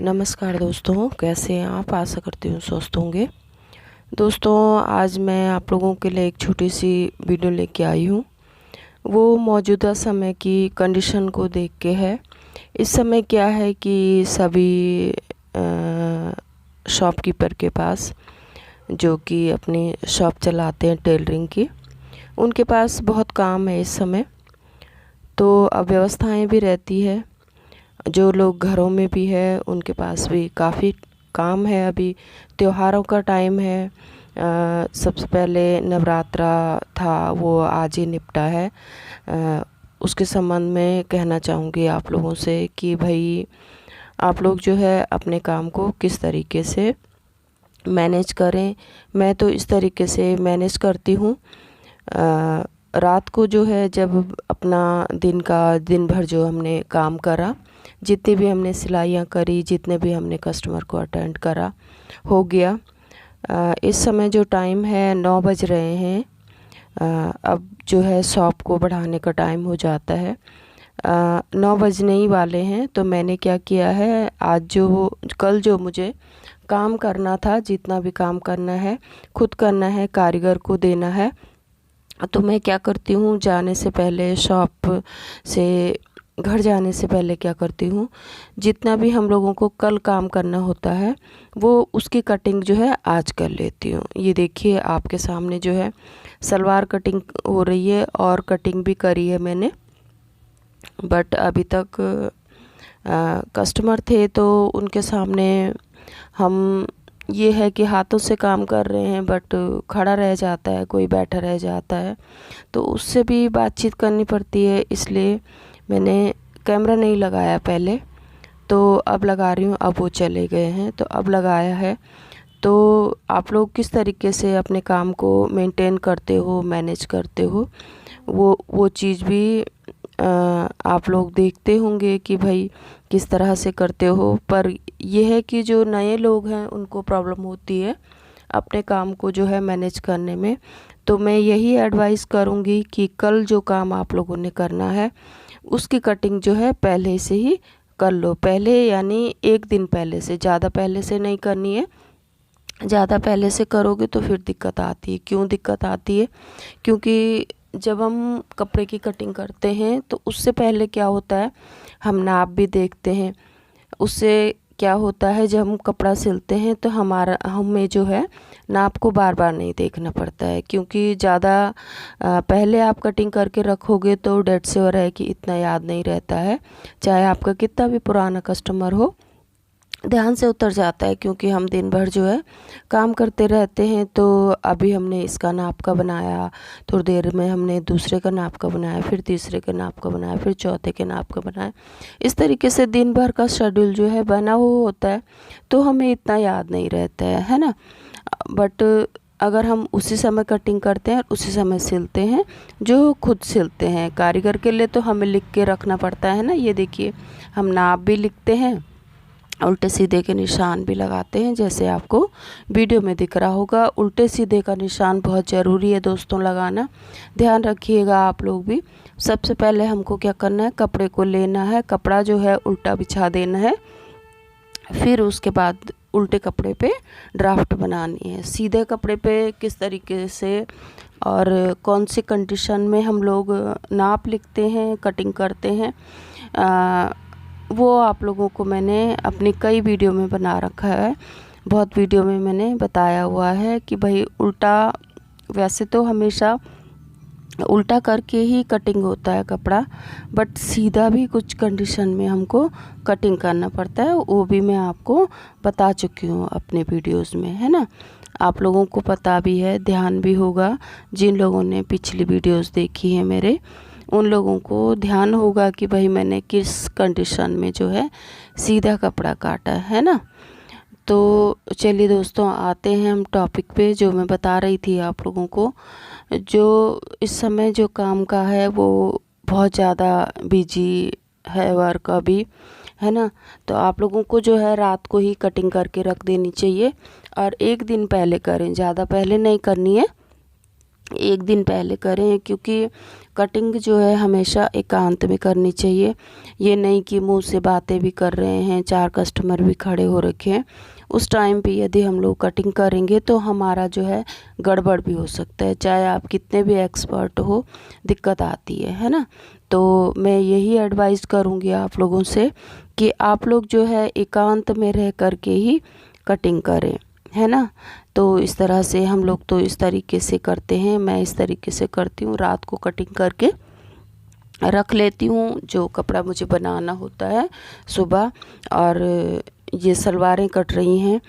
नमस्कार दोस्तों, कैसे हैं आप। आशा करती हूँ स्वस्थ होंगे। दोस्तों, आज मैं आप लोगों के लिए एक छोटी सी वीडियो लेके आई हूँ। वो मौजूदा समय की कंडीशन को देख के है। इस समय क्या है कि सभी शॉपकीपर के पास, जो कि अपनी शॉप चलाते हैं टेलरिंग की, उनके पास बहुत काम है इस समय। तो अव्यवस्थाएं भी रहती है। जो लोग घरों में भी है उनके पास भी काफ़ी काम है। अभी त्योहारों का टाइम है। सबसे पहले नवरात्रा था, वो आज ही निपटा है। उसके संबंध में कहना चाहूँगी आप लोगों से कि भाई आप लोग जो है अपने काम को किस तरीके से मैनेज करें। मैं तो इस तरीके से मैनेज करती हूँ। रात को जो है, जब अपना दिन भर जो हमने काम करा, जितनी भी हमने सिलाइयाँ करी, जितने भी हमने कस्टमर को अटेंड करा, हो गया। इस समय जो टाइम है 9 बज रहे हैं। अब जो है शॉप को बढ़ाने का टाइम हो जाता है। 9 बजने ही वाले हैं। तो मैंने क्या किया है, कल जो मुझे काम करना था, जितना भी काम करना है खुद करना है, कारीगर को देना है। तो मैं क्या करती हूँ, जाने से पहले शॉप से घर जाने से पहले क्या करती हूँ, जितना भी हम लोगों को कल काम करना होता है वो उसकी कटिंग जो है आज कर लेती हूँ। ये देखिए आपके सामने जो है सलवार कटिंग हो रही है, और कटिंग भी करी है मैंने। बट अभी तक कस्टमर थे तो उनके सामने हम ये है कि हाथों से काम कर रहे हैं, बट खड़ा रह जाता है, कोई बैठा रह जाता है, तो उससे भी बातचीत करनी पड़ती है। इसलिए मैंने कैमरा नहीं लगाया पहले, तो अब लगा रही हूँ। अब वो चले गए हैं तो अब लगाया है। तो आप लोग किस तरीके से अपने काम को मेंटेन करते हो, मैनेज करते हो, वो चीज़ भी आप लोग देखते होंगे कि भाई किस तरह से करते हो। पर यह है कि जो नए लोग हैं उनको प्रॉब्लम होती है अपने काम को जो है मैनेज करने में। तो मैं यही एडवाइस करूँगी कि कल जो काम आप लोगों ने करना है उसकी कटिंग जो है पहले से ही कर लो। पहले यानी एक दिन पहले से, ज़्यादा पहले से नहीं करनी है। ज़्यादा पहले से करोगे तो फिर दिक्कत आती है। क्यों दिक्कत आती है? क्योंकि जब हम कपड़े की कटिंग करते हैं तो उससे पहले क्या होता है, हम नाप भी देखते हैं। उससे क्या होता है, जब हम कपड़ा सिलते हैं तो हमें जो है नाप को बार बार नहीं देखना पड़ता है। क्योंकि ज़्यादा पहले आप कटिंग करके रखोगे तो डेट श्योर है कि इतना याद नहीं रहता है, चाहे आपका कितना भी पुराना कस्टमर हो, ध्यान से उतर जाता है। क्योंकि हम दिन भर जो है काम करते रहते हैं। तो अभी हमने इसका नाप का बनाया, थोड़ी देर में हमने दूसरे का नाप का बनाया, फिर तीसरे के नाप का बनाया, फिर चौथे के नाप का बनाया। इस तरीके से दिन भर का शेड्यूल जो है बना हुआ होता है, तो हमें इतना याद नहीं रहता है ना। बट अगर हम उसी समय कटिंग करते हैं, उसी समय सिलते हैं, जो खुद सिलते हैं कारीगर के लिए, तो हमें लिख के रखना पड़ता है ना। ये देखिए, हम नाप भी लिखते हैं, उल्टे सीधे के निशान भी लगाते हैं, जैसे आपको वीडियो में दिख रहा होगा। उल्टे सीधे का निशान बहुत ज़रूरी है दोस्तों लगाना, ध्यान रखिएगा आप लोग भी। सबसे पहले हमको क्या करना है, कपड़े को लेना है, कपड़ा जो है उल्टा बिछा देना है, फिर उसके बाद उल्टे कपड़े पे ड्राफ्ट बनानी है। सीधे कपड़े पे किस तरीके से और कौन सी कंडीशन में हम लोग नाप लिखते हैं, कटिंग करते हैं, वो आप लोगों को मैंने अपनी कई वीडियो में बना रखा है। बहुत वीडियो में मैंने बताया हुआ है कि भाई उल्टा, वैसे तो हमेशा उल्टा करके ही कटिंग होता है कपड़ा, बट सीधा भी कुछ कंडीशन में हमको कटिंग करना पड़ता है। वो भी मैं आपको बता चुकी हूँ अपने वीडियोस में, है ना। आप लोगों को पता भी है, ध्यान भी होगा। जिन लोगों ने पिछली वीडियोस देखी है मेरे, उन लोगों को ध्यान होगा कि भाई मैंने किस कंडीशन में जो है सीधा कपड़ा काटा है ना। तो चलिए दोस्तों, आते हैं हम टॉपिक पे, जो मैं बता रही थी आप लोगों को। जो इस समय जो काम का है वो बहुत ज़्यादा बिजी है वर्क अभी, है ना। तो आप लोगों को जो है रात को ही कटिंग करके रख देनी चाहिए, और एक दिन पहले करें, ज़्यादा पहले नहीं करनी है। एक दिन पहले करें, क्योंकि कटिंग जो है हमेशा एकांत में करनी चाहिए। ये नहीं कि मुंह से बातें भी कर रहे हैं, 4 कस्टमर भी खड़े हो रखे हैं, उस टाइम पे यदि हम लोग कटिंग करेंगे तो हमारा जो है गड़बड़ भी हो सकता है। चाहे आप कितने भी एक्सपर्ट हो, दिक्कत आती है ना। तो मैं यही एडवाइस करूँगी आप लोगों से कि आप लोग जो है एकांत में रह कर के ही कटिंग करें, है ना। तो इस तरह से हम लोग तो इस तरीके से करते हैं, मैं इस तरीके से करती हूँ। रात को कटिंग करके रख लेती हूँ जो कपड़ा मुझे बनाना होता है सुबह। और ये सलवारें कट रही हैं,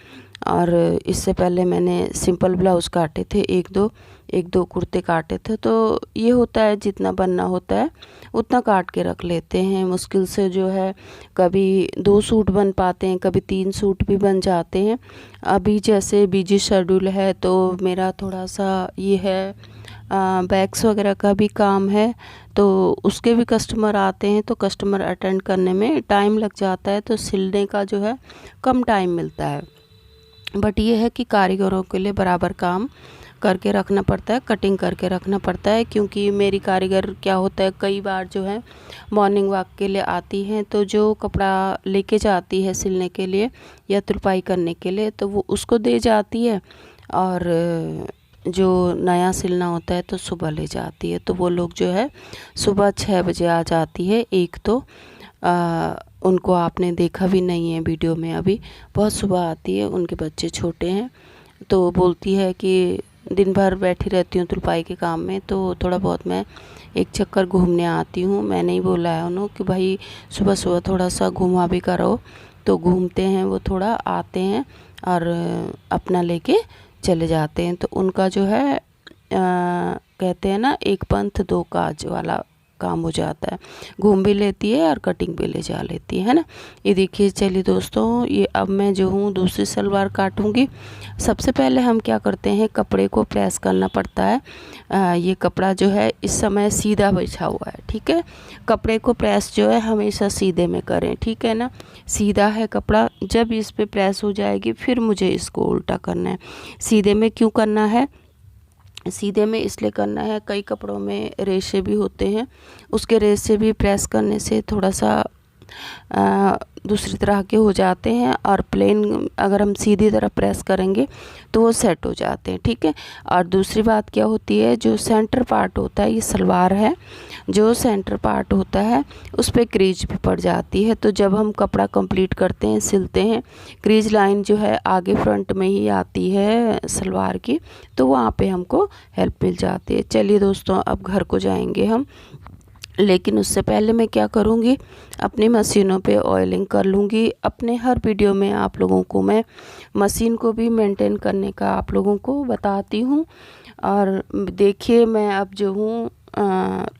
और इससे पहले मैंने सिंपल ब्लाउज़ काटे थे, एक दो कुर्ते काटे थे। तो ये होता है जितना बनना होता है उतना काट के रख लेते हैं। मुश्किल से जो है कभी 2 सूट बन पाते हैं, कभी 3 सूट भी बन जाते हैं। अभी जैसे बिजी शेड्यूल है तो मेरा थोड़ा सा ये है, बैग्स वगैरह का भी काम है, तो उसके भी कस्टमर आते हैं, तो कस्टमर अटेंड करने में टाइम लग जाता है, तो सिलने का जो है कम टाइम मिलता है। बट ये है कि कारीगरों के लिए बराबर काम करके रखना पड़ता है, कटिंग करके रखना पड़ता है। क्योंकि मेरी कारीगर क्या होता है, कई बार जो है मॉर्निंग वॉक के लिए आती हैं, तो जो कपड़ा लेके जाती है सिलने के लिए या तुरपाई करने के लिए, तो वो उसको दे जाती है, और जो नया सिलना होता है तो सुबह ले जाती है। तो वो लोग जो है सुबह 6 बजे आ जाती है। एक तो उनको आपने देखा भी नहीं है वीडियो में, अभी बहुत सुबह आती है, उनके बच्चे छोटे हैं। तो बोलती है कि दिन भर बैठी रहती हूँ तुरपाई के काम में, तो थोड़ा बहुत मैं एक चक्कर घूमने आती हूँ। मैंने ही बोला है उन्हों कि भाई सुबह सुबह थोड़ा सा घुमा भी करो। तो घूमते हैं, वो थोड़ा आते हैं और अपना लेके चले जाते हैं। तो उनका जो है कहते हैं ना, एक पंथ 2 काज वाला काम हो जाता है। घूम भी लेती है और कटिंग भी ले जा लेती है ना। ये देखिए, चलिए दोस्तों, ये अब मैं जो हूँ दूसरी सलवार काटूंगी। सबसे पहले हम क्या करते हैं, कपड़े को प्रेस करना पड़ता है। ये कपड़ा जो है इस समय सीधा बिछा हुआ है, ठीक है। कपड़े को प्रेस जो है हमेशा सीधे में करें, ठीक है ना। सीधा है कपड़ा, जब इस पे प्रेस हो जाएगी फिर मुझे इसको उल्टा करना है। सीधे में क्यों करना है, सीधे में इसलिए करना है, कई कपड़ों में रेशे भी होते हैं, उसके रेशे भी प्रेस करने से थोड़ा सा दूसरी तरह के हो जाते हैं। और प्लेन अगर हम सीधी तरह प्रेस करेंगे तो वो सेट हो जाते हैं, ठीक है। और दूसरी बात क्या होती है, जो सेंटर पार्ट होता है, ये सलवार है, जो सेंटर पार्ट होता है उस पर क्रीज भी पड़ जाती है। तो जब हम कपड़ा कंप्लीट करते हैं, सिलते हैं, क्रीज लाइन जो है आगे फ्रंट में ही आती है सलवार की, तो वहाँ पे हमको हेल्प मिल जाती है। चलिए दोस्तों, अब घर को जाएंगे हम, लेकिन उससे पहले मैं क्या करूँगी, अपनी मशीनों पे ऑयलिंग कर लूँगी। अपने हर वीडियो में आप लोगों को मैं मशीन को भी मेंटेन करने का आप लोगों को बताती हूँ। और देखिए, मैं अब जो हूँ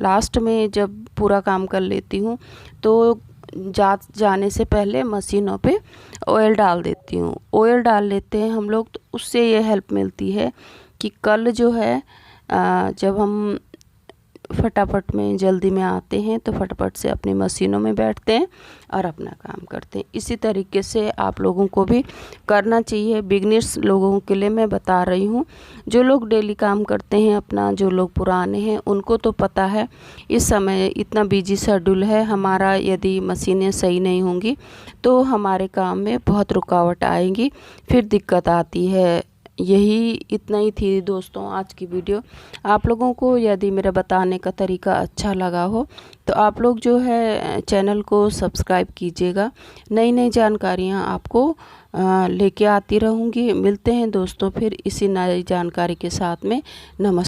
लास्ट में जब पूरा काम कर लेती हूँ तो जाने से पहले मशीनों पे ऑयल डाल देती हूँ। ऑयल डाल लेते हैं हम लोग, तो उससे ये हेल्प मिलती है कि कल जो है जब हम फटाफट में जल्दी में आते हैं तो फटाफट से अपनी मशीनों में बैठते हैं और अपना काम करते हैं। इसी तरीके से आप लोगों को भी करना चाहिए। बिगनर्स लोगों के लिए मैं बता रही हूँ, जो लोग डेली काम करते हैं अपना, जो लोग पुराने हैं उनको तो पता है। इस समय इतना बिजी शेड्यूल है हमारा, यदि मशीनें सही नहीं होंगी तो हमारे काम में बहुत रुकावट आएगी, फिर दिक्कत आती है। यही इतना ही थी दोस्तों आज की वीडियो। आप लोगों को यदि मेरा बताने का तरीका अच्छा लगा हो तो आप लोग जो है चैनल को सब्सक्राइब कीजिएगा। नई नई जानकारियाँ आपको लेके आती रहूँगी। मिलते हैं दोस्तों फिर इसी नई जानकारी के साथ में। नमस्कार।